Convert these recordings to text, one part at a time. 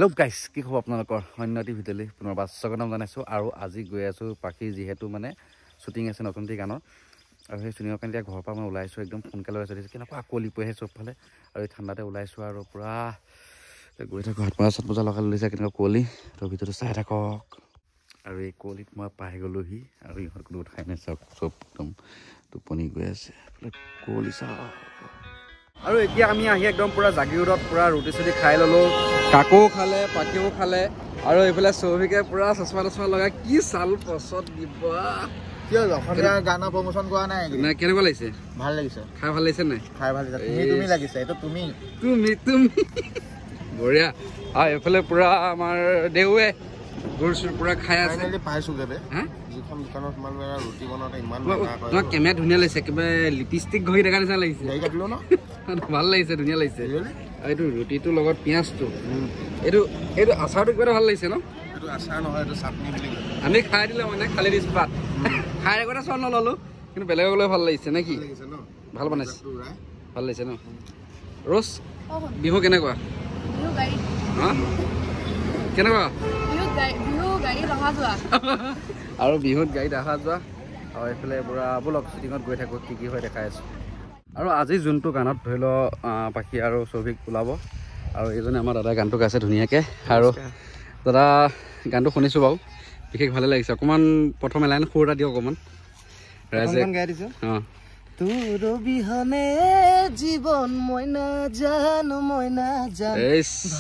Hello' গাইছ, কি খবৰ আপোনালোকৰ? অন্যটি ভিডিঅ'লৈ পুনৰবাৰ স্বাগতম জনাইছোঁ। আৰু আজি গৈ আছোঁ পাখি যিহেতু মানে শ্বুটিং আছে নতুনটি গানৰ, আৰু সেই শ্বুটিঙৰ কাৰণে এতিয়া ঘৰৰ পৰা মই ওলাইছোঁ একদম সোনকালে ওলাইছোঁ। দেখিছোঁ কেনেকুৱা কুঁৱলী পৰি আহে চবফালে, আৰু এই ঠাণ্ডাতে ওলাইছোঁ আৰু পূৰা গৈ থাকোঁ। 7 বজা লগাই লৈছে কেনেকুৱা কুঁৱলী, তো ভিডিঅ'টো চাই থাকক। আৰু এই কুঁৱলীত মই পাই গ'লোহি, আৰু ইহঁত কোনো ঠাই নাই চাওক, চব একদম টোপনি গৈ আছে কুঁৱলী চাওক। আৰু এতিয়া আমি আহি একদম পূৰা জাগিৰোডত পূৰা ৰুটি চুটি খাই ল'লোঁ। কাকো খালে, পাখিও খালে, আৰু এইফালে চৌভিকে পূৰা চচমা তচমা লগাই কি চাল পচত দিব। কিয় অসমীয়া গানৰ প্ৰমোচন কৰা নাই? নাই, কেনেকুৱা লাগিছে? ভাল লাগিছে, খাই ভাল লাগিছে নাই? খাই ভাল লাগিছে। তুমি লাগিছে, এইটো তুমি বঢ়িয়া। আৰু এইফালে পূৰা আমাৰ দেউৱে গুৰ চুৰ পূৰা খাই আছে। পাইছোগে যিখন দোকানত তোমালোকে ৰুটি বনাওঁতে ইমান তোমাক কেমেৰা ধুনীয়া লাগিছে, একেবাৰে লিপষ্টিক ঘঁহি থকা নিচিনা লাগিছে। ভাল লাগিছে, ধুনীয়া লাগিছে। এইটো ৰুটিটোৰ লগত পিঁয়াজটো, এইটো আচাৰটো কিবা এটা ভাল লাগিছে ন? এইটো আচাৰ নহয়, এইটো চাটনি বুলি কয়। আমি খাই দিলোঁ মানে খালি দিছোঁ পাত, খাই আগতে চব নল'লোঁ, কিন্তু বেলেগক লৈ ভাল লাগিছে নে কি? ভাল বনাইছে, ভাল লাগিছে ন? ৰ'জ, বিহু কেনেকুৱা? কেনেকুৱা? আৰু বিহুত গাড়ীত অহা যোৱা, আৰু এইফালে পূৰা ব'লক শ্বুটিঙত গৈ থাকোঁ, কি হয় দেখাই আছোঁ। আৰু আজি যোনটো গানত ধৰি লওক পাখি আৰু চৌভিক ওলাব, আৰু এইজনে আমাৰ দাদাই গানটো গাইছে ধুনীয়াকৈ। আৰু দাদা গানটো শুনিছোঁ বাৰু, বিশেষ ভালে লাগিছে। অকণমান প্ৰথম এলাইন সুৰ এটা দিয়ক অকণমান ৰাইজে গাই দিছোঁ। অঁ, তোৰ বিহনে জীৱন মই নাজানো, মই নাজানো,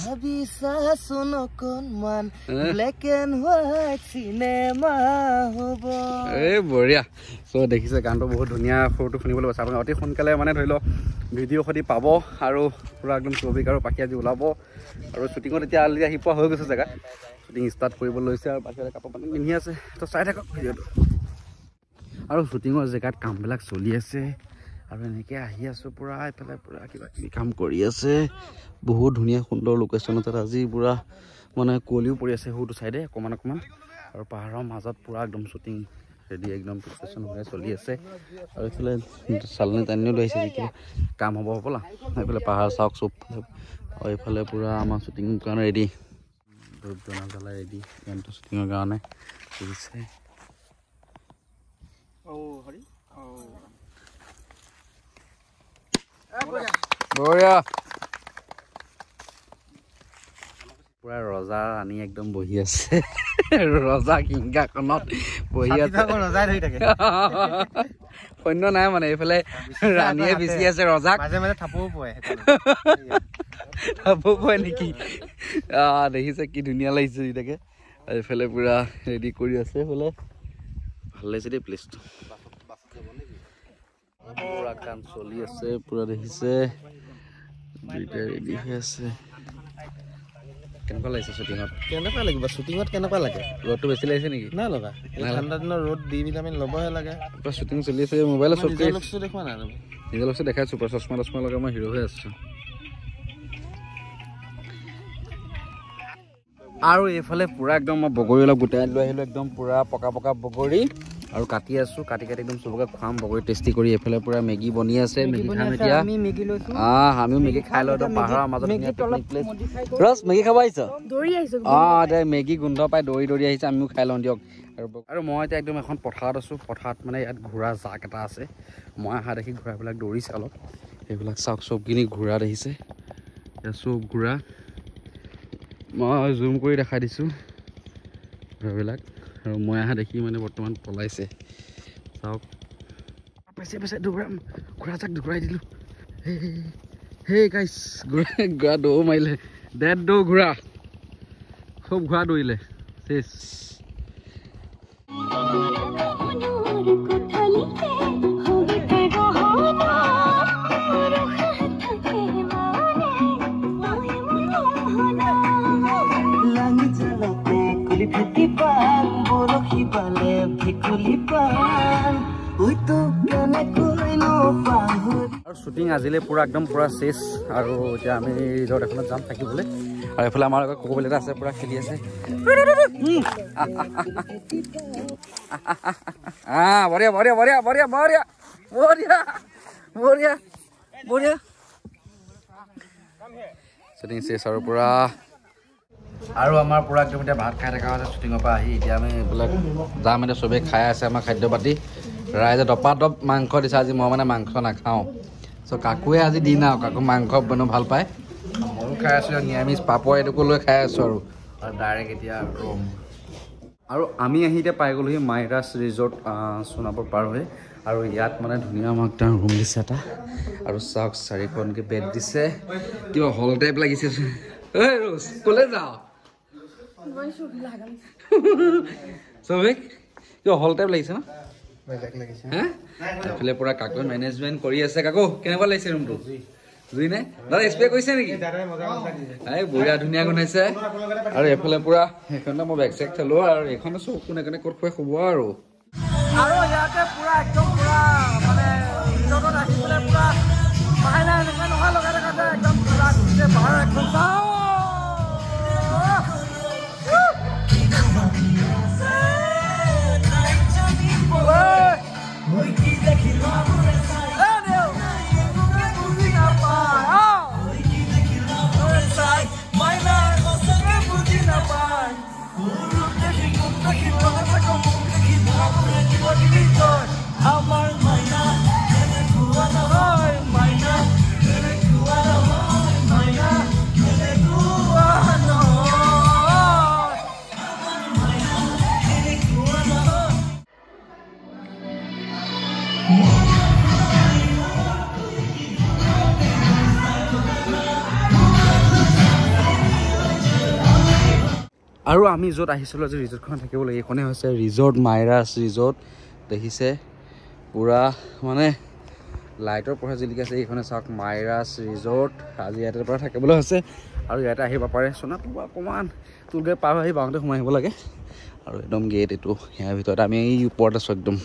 ভাবিছাচোন অকণমান ব্লেক এণ্ড হোৱাইট চিনেমা হ'ব। এই বঢ়িয়া। চ' দেখিছে গানটো বহুত ধুনীয়া, সুৰটো শুনিবলৈ পাইছে আপুনি। অতি সোনকালে মানে ধৰি লওক ভিডিঅ' সৈতে পাব, আৰু পূৰা একদম চৌভিক আৰু পাখি আজি ওলাব। আৰু শ্বুটিঙত এতিয়া অলৰেডি আহি পোৱা হৈ গৈছে জেগাত, শ্বুটিং ষ্টাৰ্ট কৰিব লৈছে, আৰু পাখি কাপোৰ পানী পিন্ধি আছে। তো চাই থাকক ভিডিঅ'টো। আৰু শ্বুটিঙৰ জেগাত কামবিলাক চলি আছে, আৰু এনেকৈ আহি আছোঁ পূৰা এইফালে পূৰা কিবা কিবি কাম কৰি আছে। বহুত ধুনীয়া সুন্দৰ লোকেশ্যনত আজি পূৰা মানে কুঁৱলীও পৰি আছে সৰুটো চাইডে অকণমান, আৰু পাহাৰৰ মাজত পূৰা একদম শ্বুটিং ৰেডি, একদম প্ৰিপেৰেশ্যন হৈ চলি আছে। আৰু এইফালে চালনী টানিও লৈ আহিছে, যেতিয়া কাম হ'ব হ'বলা। এইফালে পাহাৰ চাওক চব, আৰু এইফালে পূৰা আমাৰ শ্বুটিঙৰ কাৰণে ৰেডি, ধূপ ধূনা জ্বলাই ৰেডি গানটো শ্বুটিঙৰ কাৰণে বুজিছে। বঢ়িয়া। পুৰা ৰজা ৰাণী একদম বহি আছে, ৰজা সিংহাসনত বহি আছে, সৈন্য নাই মানে। এইফালে ৰাণীয়ে বিচি আছে ৰজাক, থাপো পৰে নেকি? দেখিছে কি ধুনীয়া লাগিছে যেনেকে। এইফালে পুৰা ৰেডি কৰি আছে, এইফালে ভাল লাগিছে দেই প্লেচটো, পুৰা কাম চলি আছে পুৰা। দেখিছে দুইটা ৰেডি হৈ আছে। কেনেকুৱা লাগিছে শ্বুটিঙত? কেনেকুৱা লাগিব শ্বুটিঙত? কেনেকুৱা লাগে? ৰ'দটো বেছি লাগিছে নেকি? নাই লগা, ঠাণ্ডা দিনৰ ৰ'দ দি ভিটামিন ল'বহে লাগে। পুৰা শ্বুটিং চলি আছে, মোবাইলত চব নিজৰ লুকটো দেখুওৱা নাই? নিজৰ লুকটো দেখাইছোঁ, পুৰা চশমা তচমা লগাই মই হিৰ' হৈ আছোঁ। আৰু এইফালে পূৰা একদম মই বগৰী অলপ গোটাই লৈ আহিলোঁ, একদম পূৰা পকা পকা বগৰী, আৰু কাটি আছোঁ, কাটি একদম চবকে খুৱাম বগৰী টেষ্টি কৰি। এইফালে পূৰা মেগী বনি আছে, মেগী খাম এতিয়া। আমিও মেগী খাই লওঁ, একদম পাহাৰৰ মাজত ৰস মেগী খাব আহিছ? এতিয়া মেগী গোন্ধ পাই দৌৰি আহিছে, আমিও খাই লওঁ দিয়ক। আৰু মই এতিয়া একদম এখন পথাৰত আছোঁ, পথাৰত মানে ইয়াত ঘোঁৰা জাক এটা আছে। মই অহা দেখি ঘোঁৰাবিলাক দৌৰিছে অলপ, সেইবিলাক চাওক চবখিনি ঘোঁৰা দেখিছে, এতিয়া চব ঘোঁৰা মই জুম কৰি দেখাই দিছোঁ ঘোঁৰাবিলাক। আৰু মই অহা দেখি মানে বৰ্তমান পলাইছে, চাওক পাইছে দৌৰাম, ঘোঁৰা জাক দৌৰাই দিলোঁ। সেই গাইছ, ঘোঁৰা দৌৰ মাৰিলে, ডেড দৌৰ ঘোঁৰা, চব ঘোঁৰা দৌৰিলে চেচ। আৰু শ্বুটিং আজিলে পূৰা একদম পূৰা চেচ, আৰু এতিয়া আমি ৰিজৰ্ট এখনত যাম থাকিবলৈ। আৰু এইফালে আমাৰ লগত কুকুৰ এটা আছে, পূৰা খেলি আছে। বঢ়িয়া বঢ়িয়া বঢ়িয়া বঢ়িয়া বঢ়িয়া বঢ়িয়া বঢ়িয়া বঢ়িয়া। শ্বুটিং চেচ আৰু পূৰা আৰু আমাৰ পুৰা একদম এতিয়া ভাত খাই থকা হৈছে শ্বুটিঙৰ পৰা আহি এতিয়া আমি এইবিলাক যাম এতিয়া চবেই খাই আছে আমাৰ খাদ্য পাতি ৰাইজে দপাদপ মাংস দিছে আজি মই মানে মাংস নাখাওঁ চ' কাকুৱে আজি দিন আৰু কাকু মাংস বনাই ভাল পায় ময়ো খাই আছোঁ নিৰামিষ পাপৰ এইটোকো লৈ খাই আছোঁ আৰু ডাইৰেক্ট এতিয়া ৰুম আৰু আমি আহি এতিয়া পাই গ'লোহি মাইৰাছ ৰিজৰ্ট সোণাপুৰ পাৰ হৈ আৰু ইয়াত মানে ধুনীয়া আমাক এটা ৰুম দিছে এটা আৰু চাওক 4খনকৈ বেড দিছে কিবা হল টাইপ লাগিছে ঐ ৰোজ ক'লৈ যাওঁ চবেই কিবা হল টাইপ লাগিছে ন হা এইফালে পুৰা কাকুৱে মেনেজমেণ্ট কৰি আছে কাকু কেনেকুৱা লাগিছে ৰুমটো জুই নাই দাদা স্প্ৰে কৰিছে নেকি এই বঢ়িয়া ধুনীয়া গুণাইছে আৰু এইফালে পুৰা সেইখনতে মই বেগ চেগ থলো আৰু এইখনে চব কোনে কোনে ক'ত খুৱাই শুব আৰু ইয়াতে পুৰা একদম পুৰা মানে ৰিজৰ্টত আহি পেলাই পুৰা পাহাৰীয়া এনেকুৱা নহয় লগাই থকা একদম পুৰা গোটেই পাহাৰ একদম আৰু আমি য'ত আহিছিলোঁ আজি ৰিজৰ্টখন থাকিব লাগে এইখনেই হৈছে ৰিজৰ্ট মাইৰাছ ৰিজৰ্ট দেখিছে পুৰা মানে লাইটৰ পৰা জিলিকি আছে এইখনে চাওক মাইৰাছ ৰিজৰ্ট আজি ইয়াতে পৰা থাকিবলৈ হৈছে আৰু ইয়াতে আহিব পাৰে সোণাপুৰ অকণমান তোলগৈ পাৰ আহি বাওঁতে সোমাই আহিব লাগে আৰু একদম গেট এইটো ইয়াৰ ভিতৰত আমি এই ওপৰত আছোঁ একদম